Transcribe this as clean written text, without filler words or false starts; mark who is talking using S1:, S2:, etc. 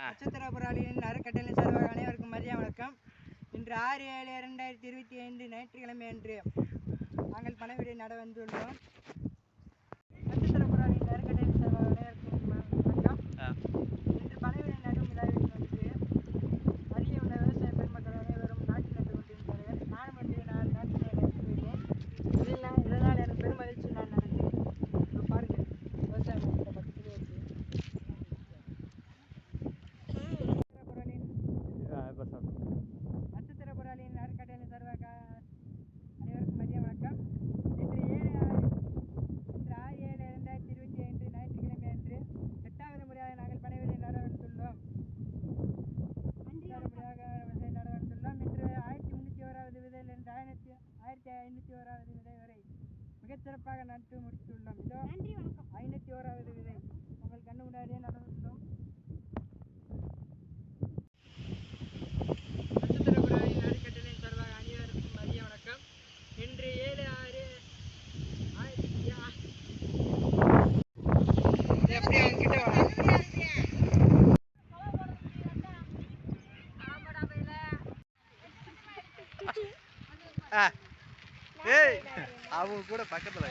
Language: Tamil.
S1: நட்சத்திர போராளியின் அறக்கட்டளை சார்பாக அனைவருக்கும் மதிய வணக்கம். இன்று 6/7/2025 ஞாயிற்றுக்கிழமை அன்று நாங்கள் பனைவிடை நட வந்துள்ளோம். நட்சத்திர போராளியின் அறக்கட்டளை சார்பாக அனைவருக்கும் வணக்கம். இன்று பனைவிடை நடும் விழாவில் வந்து அரிய உள்ள விவசாய பெருமக்கள் அனைவரும் நாட்டு நட்டு கொண்டிருந்தார்கள். நானும் வந்து 4 நாட்டு நட்டுவிட்டேன். இதனால் எனக்கு பெருமகிழ்ச்சி நான் நடந்தேன். பாருங்கள், விவசாய பக்கத்திலே வச்சு நட்சத்திர போராளியின் அறக்கட்டளை சார்பாக அனைவருக்கும் மதிய வணக்கம். இன்று 6/7/2025 ஞாயிற்றுக்கிழமை அன்று 8வது முறையாக நாங்கள் பனைவிடை நட வந்துள்ளோம். 8வது முறையாக நட வந்துள்ளோம். இன்று 1301வது விதையிலிருந்து 1501வது விதை வரை மிகச்சிறப்பாக நட்டு முடித்துள்ளோம். இதோ 501வது விதை உங்கள் கண்ணு முன்னாடியே நட வந்துள்ளோம். நட்சத்திர போராளியின் அறக்கட்டளை சார்பாக அனைவருக்கும் மதிய வணக்கம். இன்று
S2: 7 அவங்க கூட பக்கத்துல